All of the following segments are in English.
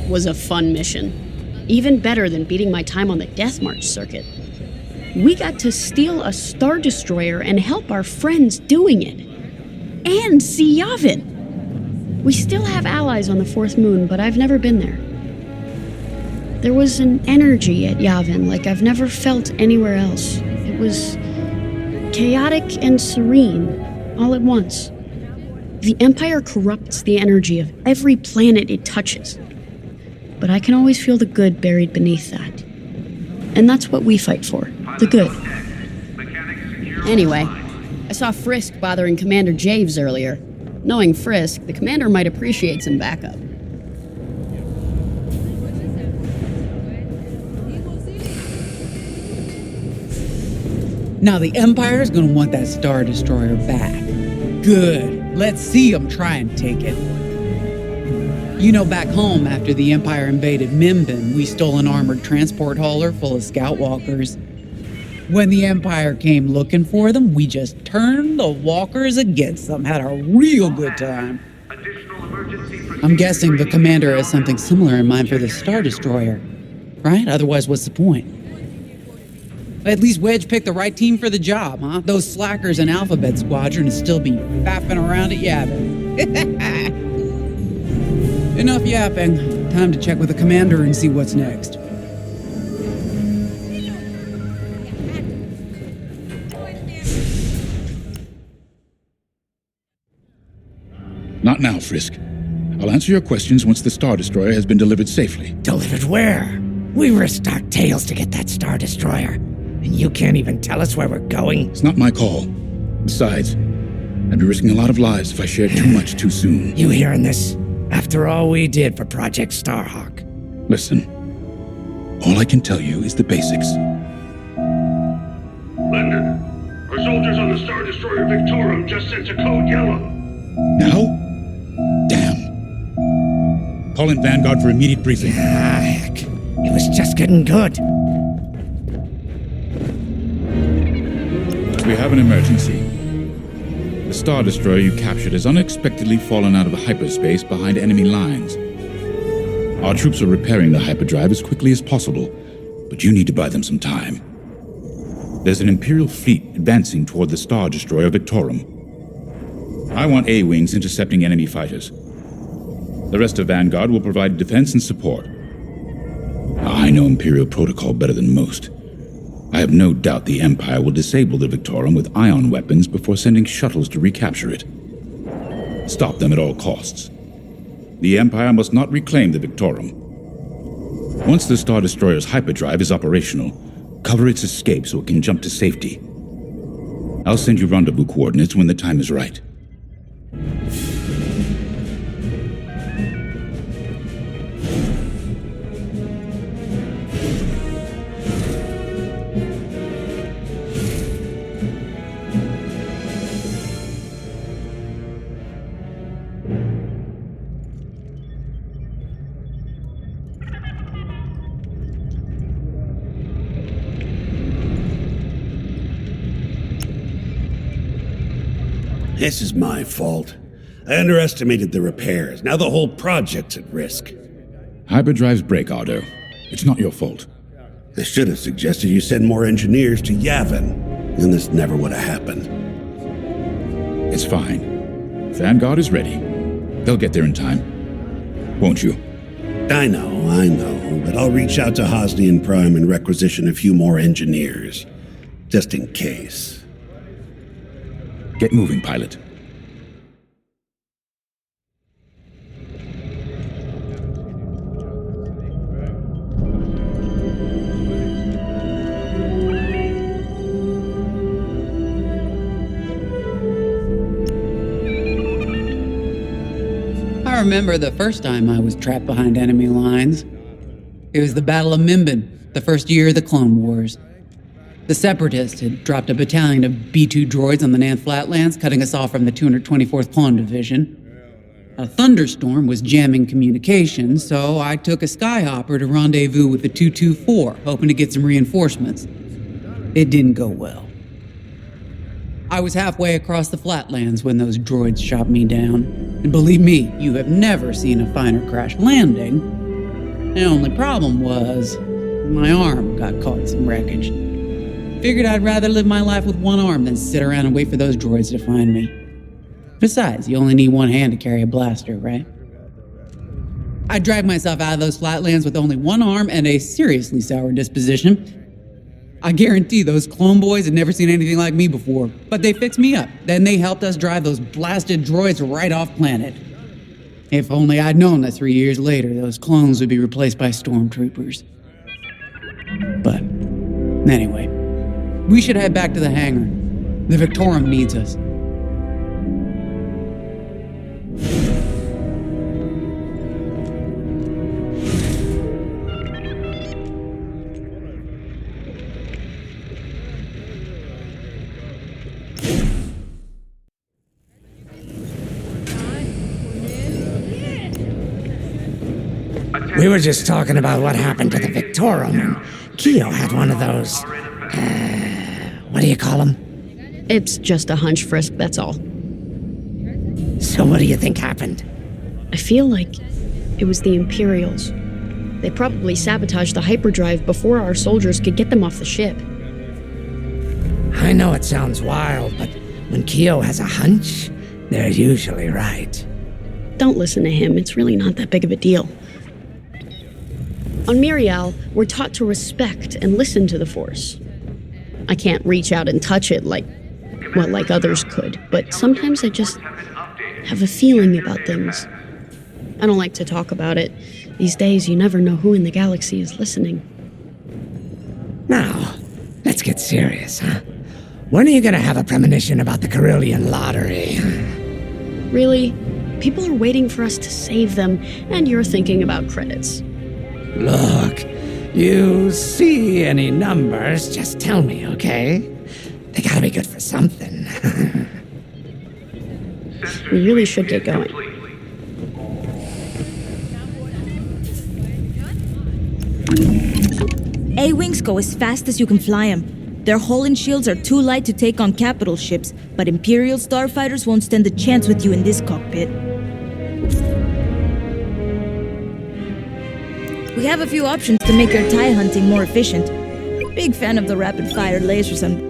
was a fun mission. Even better than beating my time on the Death March circuit. We got to steal a Star Destroyer and help our friends doing it. And see Yavin. We still have allies on the fourth moon, but I've never been there. There was an energy at Yavin like I've never felt anywhere else. It was chaotic and serene, all at once. The Empire corrupts the energy of every planet it touches. But I can always feel the good buried beneath that. And that's what we fight for, the good. Anyway, I saw Frisk bothering Commander Javes earlier. Knowing Frisk, the commander might appreciate some backup. Now the Empire's gonna want that Star Destroyer back. Good. Let's see them try and take it. You know, back home, after the Empire invaded Mimbin, we stole an armored transport hauler full of scout walkers. When the Empire came looking for them, we just turned the walkers against them, had a real good time. I'm guessing the commander has something similar in mind for the Star Destroyer, right? Otherwise, what's the point? At least Wedge picked the right team for the job, huh? Those slackers in Alphabet Squadron would still be faffing around at Yavin. Enough yapping. Time to check with the commander and see what's next. Not now, Frisk. I'll answer your questions once the Star Destroyer has been delivered safely. Delivered where? We risked our tails to get that Star Destroyer. And you can't even tell us where we're going? It's not my call. Besides, I'd be risking a lot of lives if I shared too much too soon. You hearing this? After all we did for Project Starhawk. Listen, all I can tell you is the basics. Leonard, our soldiers on the Star Destroyer Victorum just sent a code yellow. Now? Damn. Call in Vanguard for immediate briefing. Ah, heck. It was just getting good. We have an emergency. The Star Destroyer you captured has unexpectedly fallen out of hyperspace behind enemy lines. Our troops are repairing the hyperdrive as quickly as possible, but you need to buy them some time. There's an Imperial fleet advancing toward the Star Destroyer Victorum. I want A-Wings intercepting enemy fighters. The rest of Vanguard will provide defense and support. I know Imperial protocol better than most. I have no doubt the Empire will disable the Victorum with ion weapons before sending shuttles to recapture it. Stop them at all costs. The Empire must not reclaim the Victorum. Once the Star Destroyer's hyperdrive is operational, cover its escape so it can jump to safety. I'll send you rendezvous coordinates when the time is right. This is my fault. I underestimated the repairs. Now the whole project's at risk. Hyperdrives break, Ardo. It's not your fault. I should have suggested you send more engineers to Yavin, and this never would have happened. It's fine. Vanguard is ready. They'll get there in time. Won't you? I know, but I'll reach out to Hosnian Prime and requisition a few more engineers. Just in case. Get moving, pilot. I remember the first time I was trapped behind enemy lines. It was the Battle of Mimbin, the first year of the Clone Wars. The Separatists had dropped a battalion of B-2 droids on the Nan Flatlands, cutting us off from the 224th Clone Division. A thunderstorm was jamming communications, so I took a skyhopper to rendezvous with the 224, hoping to get some reinforcements. It didn't go well. I was halfway across the Flatlands when those droids shot me down. And believe me, you have never seen a finer crash landing. The only problem was, my arm got caught in some wreckage. Figured I'd rather live my life with one arm than sit around and wait for those droids to find me. Besides, you only need one hand to carry a blaster, right? I dragged myself out of those flatlands with only one arm and a seriously sour disposition. I guarantee those clone boys had never seen anything like me before, but they fixed me up. Then they helped us drive those blasted droids right off planet. If only I'd known that 3 years later, those clones would be replaced by stormtroopers. But, anyway, we should head back to the hangar. The Victorum needs us. We were just talking about what happened to the Victorum, and Keo had one of those, what do you call them? It's just a hunch, Frisk, that's all. So what do you think happened? I feel like it was the Imperials. They probably sabotaged the hyperdrive before our soldiers could get them off the ship. I know it sounds wild, but when Keo has a hunch, they're usually right. Don't listen to him, it's really not that big of a deal. On Mirial, we're taught to respect and listen to the Force. I can't reach out and touch it like others could, but sometimes I just have a feeling about things. I don't like to talk about it. These days, you never know who in the galaxy is listening. Now, let's get serious, huh? When are you gonna have a premonition about the Carillion lottery? Really? People are waiting for us to save them, and you're thinking about credits. Look, you see any numbers, just tell me, okay? They gotta be good for something. We really should get going. A-Wings go as fast as you can fly them. Their hull and shields are too light to take on capital ships, but Imperial starfighters won't stand a chance with you in this cockpit. We have a few options to make your TIE hunting more efficient. Big fan of the rapid-fire lasers and...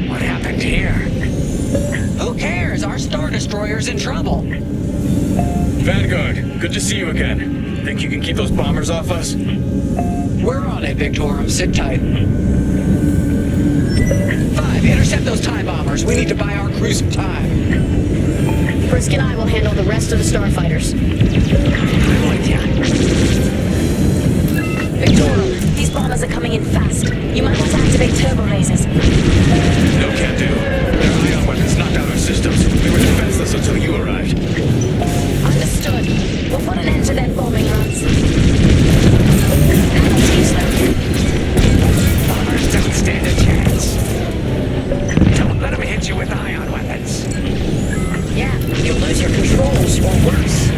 What happened here? Who cares? Our Star Destroyer's in trouble. Vanguard, good to see you again. Think you can keep those bombers off us? We're on it, Victorum. Sit tight. 5, intercept those TIE bombers. We need to buy our crew some time. Frisk and I will handle the rest of the starfighters. I'm with ya. Victorum, these bombers are coming in fast. You might want to activate turbo lasers. No can do. Their ion weapons knocked out our systems. We were defenseless until you arrived. Understood. We'll put an end to their bombing runs. That'll teach them. Bombers don't stand a chance. Don't let them hit you with ion weapons. Yeah, you'll lose your controls, or worse.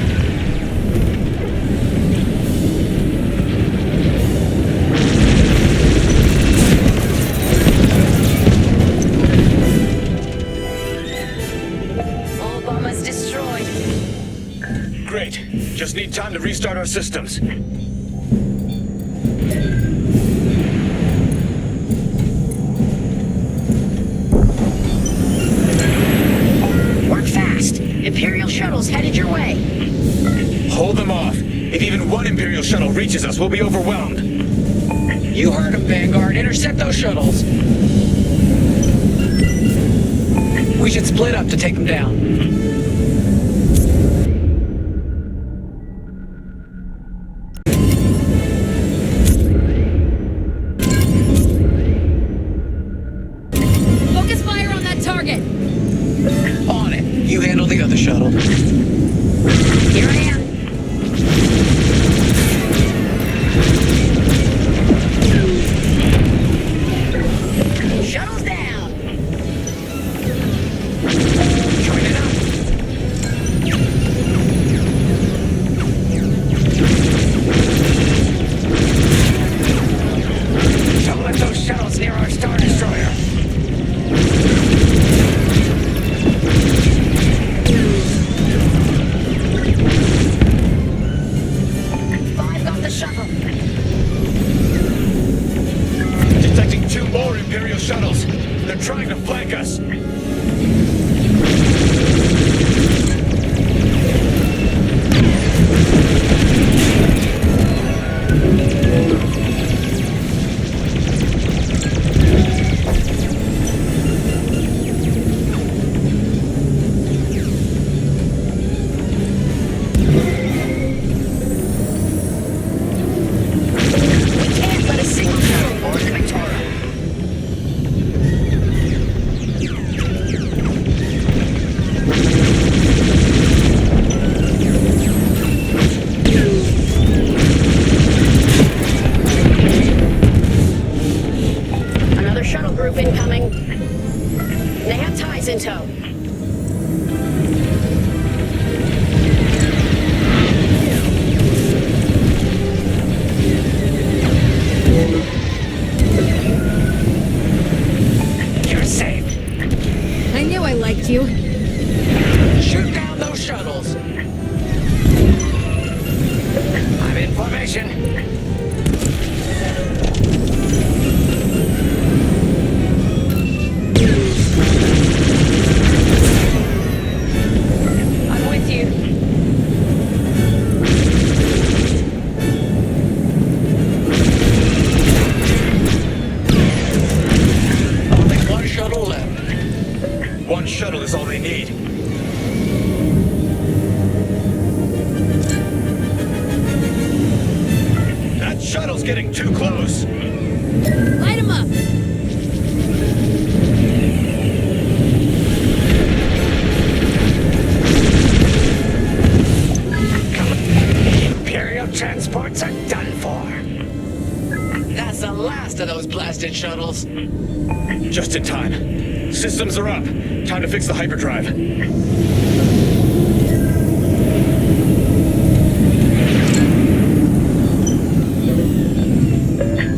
All bombers destroyed. Great. Just need time to restart our systems. Work fast. Imperial shuttles headed your way. Hold them off. If even one Imperial shuttle reaches us, we'll be overwhelmed. You heard them, Vanguard. Intercept those shuttles. We should split up to take them down. Focus fire on that target! On it. You handle the other shuttle. Here I am. Shuttles down. Join it up. careful. Detecting 2 more Imperial shuttles. They're trying to flank us. We can't let a single shuttle board the Victoria. Another shuttle group incoming. They have ties in tow. You're safe. I knew I liked you. Shoot down those shuttles. I'm in formation. I'm with you. Only 1 shuttle left. 1 shuttle is all they need. That shuttle's getting too close. Light him up! Imperial transports are done for. That's the last of those blasted shuttles. Just in time. Systems are up. Time to fix the hyperdrive.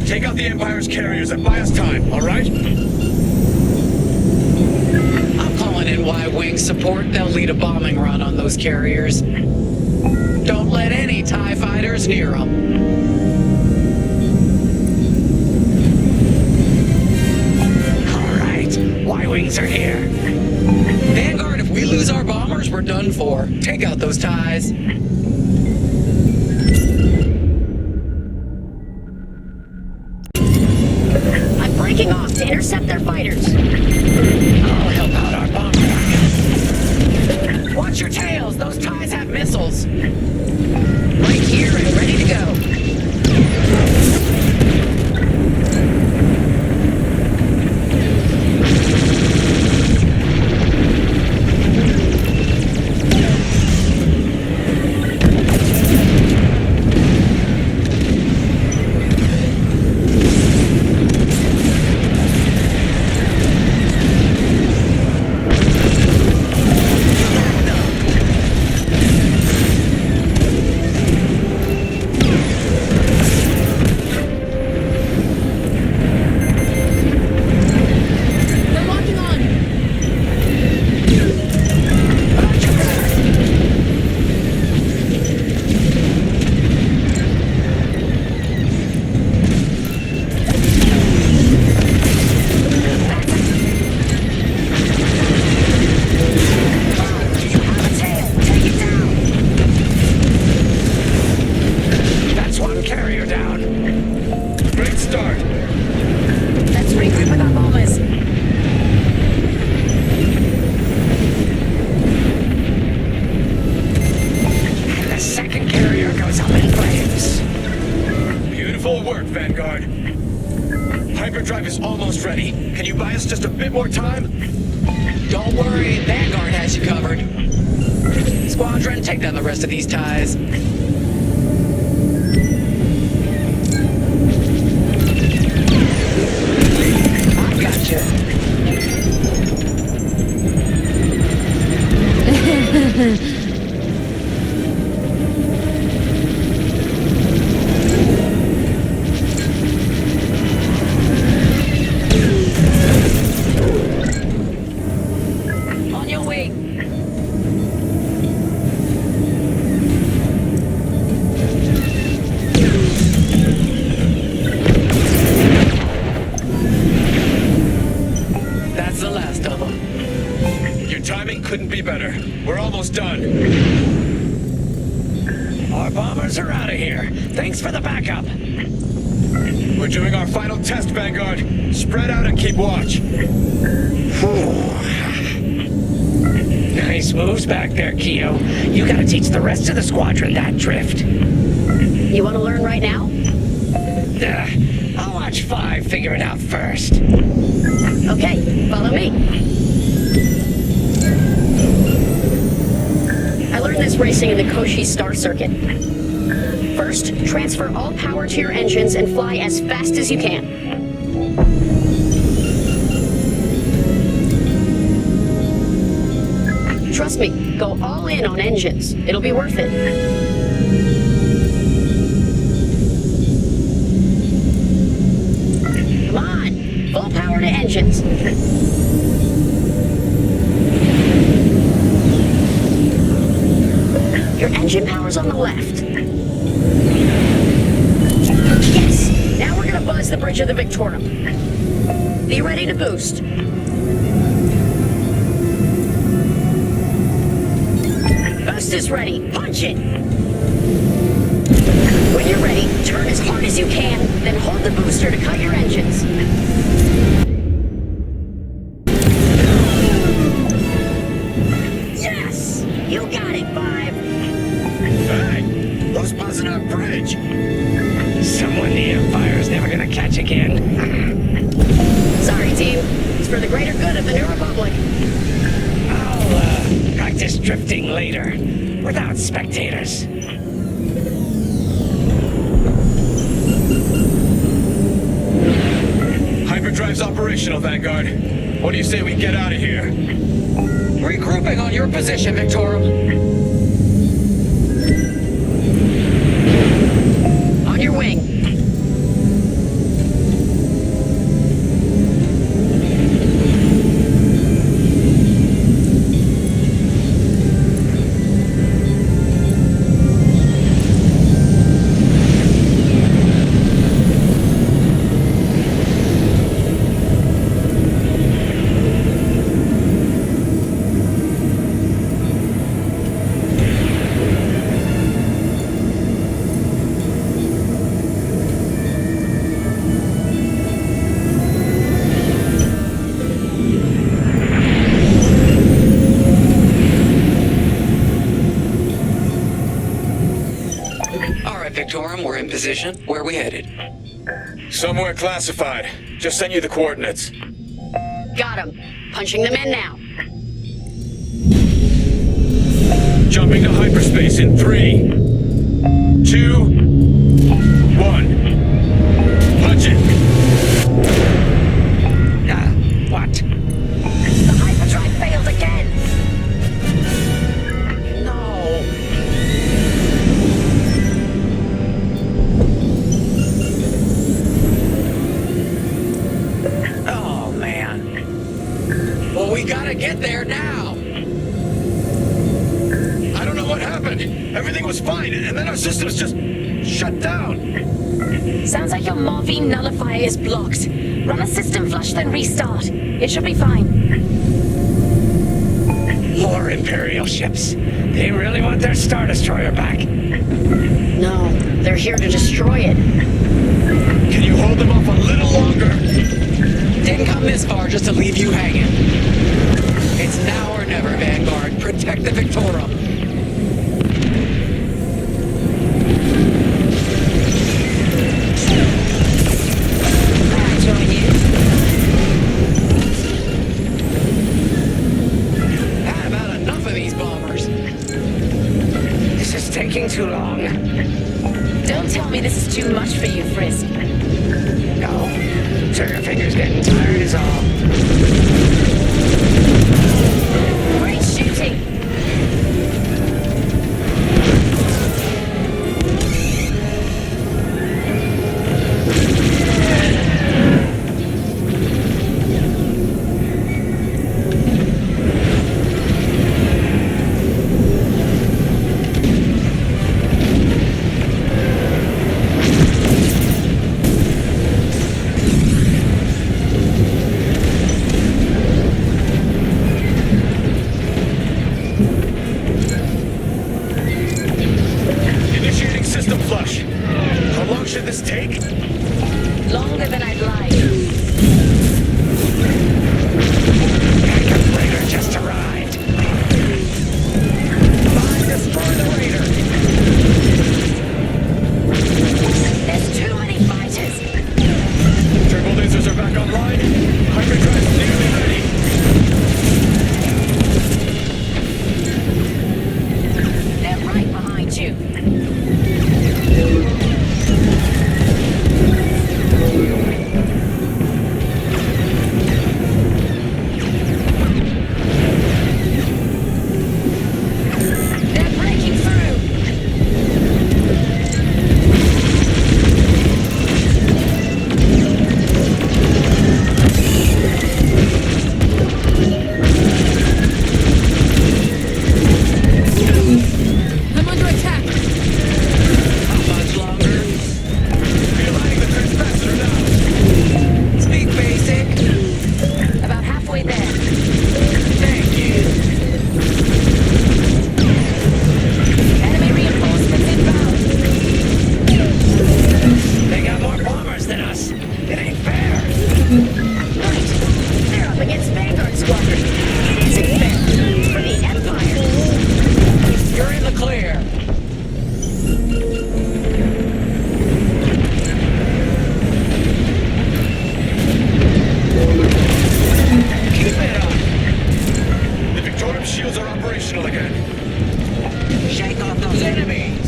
Take out the Empire's carriers and buy us time, all right? I'm calling in Y-Wing support. They'll lead a bombing run on those carriers. Don't let any TIE fighters near them. All right, Y-Wings are here. Vanguard, if we lose our bombers, we're done for. Take out those TIEs. I'm breaking off to intercept their fighters. I'll help out our bomber. Watch your tails. Those TIEs have missiles. Right here and ready to go. They're locking on! That's 1 carrier down. Great start. Let's regroup with our bombers. The 2nd carrier goes up in flames. Beautiful work, Vanguard. Hyperdrive is almost ready. Can you buy us just a bit more time? Don't worry, Vanguard has you covered. Squadron, take down the rest of these TIEs. I've got you. On your way. be better. We're almost done. Our bombers are out of here. Thanks for the backup. We're doing our final test, Vanguard. Spread out and keep watch. Nice moves back there, Keo. You gotta teach the rest of the squadron that drift. You want to learn right now? I'll watch 5 figure it out first. Okay, follow me. I learned this racing in the Koshi Star Circuit. First, transfer all power to your engines and fly as fast as you can. Trust me, go all in on engines. It'll be worth it. Come on, full power to engines. Your engine power's on the left. Yes! Now we're gonna buzz the bridge of the Victorum. Be ready to boost. Boost is ready. Punch it! When you're ready, turn as hard as you can, then hold the booster to cut your engines. Yes! You got it, 5! Hey, who's buzzing our bridge? Someone the Empire's never gonna catch again. Sorry, team. It's for the greater good of the New Republic. I'll practice drifting later, without spectators. Hyperdrive's operational, Vanguard. What do you say we get out of here? Regrouping on your position, Victorum. On your wing. Victorum, we're in position. Where are we headed? Somewhere classified. Just send you the coordinates. Got him. Punching them in now. Jumping to hyperspace in 3, 2, 1. Punch it. What? The hyperdrive failed again. We gotta get there now! I don't know what happened. Everything was fine, and then our systems just shut down. Sounds like your morphine nullifier is blocked. Run a system flush, then restart. It should be fine. More Imperial ships. They really want their Star Destroyer back. No, they're here to destroy it. Can you hold them off a little longer? Didn't come this far just to leave you hanging. It's now or never, Vanguard. Protect the Victorum. I join you. Had about enough of these bombers. This is taking too long. Don't tell me this is too much for you, Frisk. No. Trigger finger's getting tired is all. Great shooting. take? Longer than I'd like. Backup raider just arrived. Mine, destroy the raider. There's too many fighters. Turbo lasers are back online. Hyperdrive's nearly ready. They're right behind you. They're breaking through. I'm under attack. How much longer? Realigning the transpacitor now. Speak basic. About halfway there. Thank you. Enemy reinforcements inbound. They got more bombers than us. It ain't fair. Right. They're up against Vanguard Squadron. It isn't fair. It's for the Empire. You're in the clear. Keep it up. The Victorium shields are operational again. Shake off those enemies.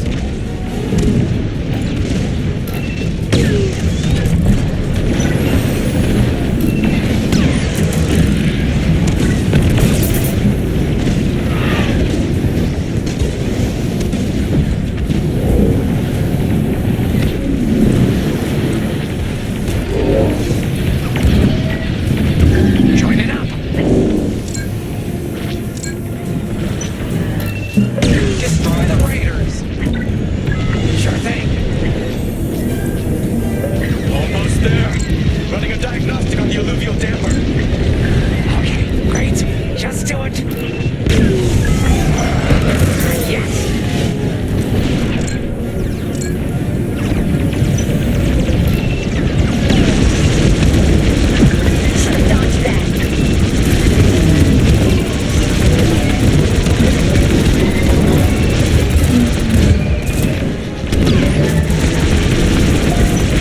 Joining up. Destroy the raiders. Sure thing. Almost there. Running a diagnostic on the alluvial damper. Okay, great. Just do it. Yes. Should have dodged that.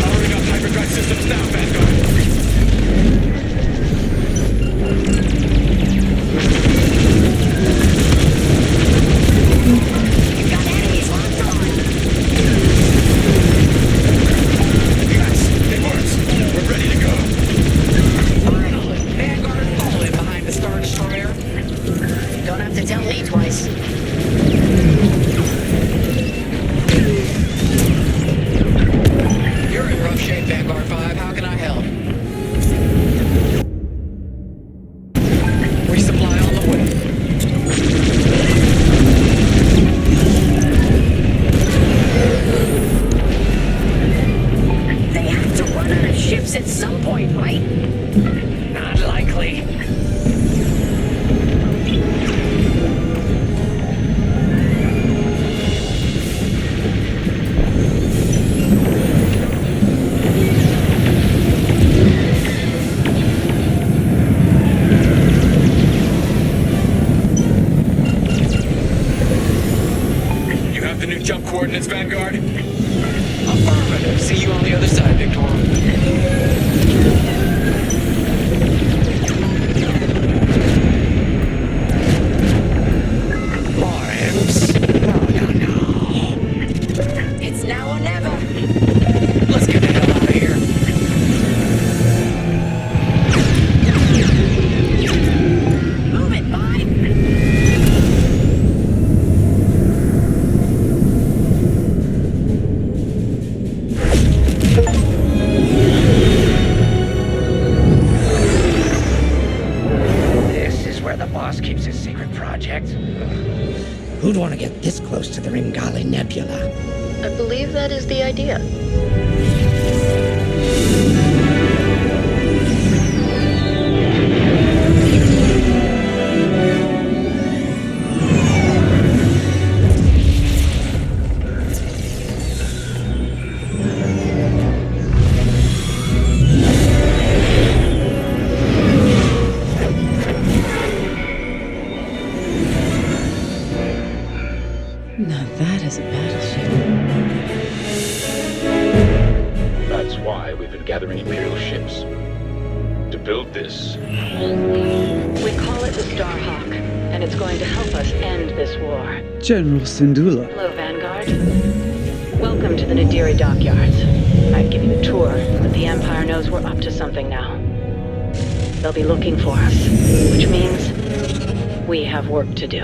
Powering up hyperdrive systems now, Vanguard. You've got enemies locked on. Yes, it works. We're ready to go. Finally, Vanguard falling behind the Star Destroyer. Don't have to tell me twice. You're in rough shape, Vanguard 5. How can I help? Resupply on the way. They have to run out of ships at some point, right? Not likely. You have the new jump coordinates, Vanguard? Affirmative. See you on the other side, Victor. More imps. No. It's now or never. Let's get the hell out of here. Move it, Mine. This is where the boss keeps his secret project. Who'd want to get this close to the Ringali Nebula? I believe that is the idea. Squadrons. That's why we've been gathering Imperial ships. To build this. We call it the Starhawk, and it's going to help us end this war. General Syndulla. Hello, Vanguard. Welcome to the Nadiri dockyards. I'd give you a tour, but the Empire knows we're up to something now. They'll be looking for us, which means we have work to do.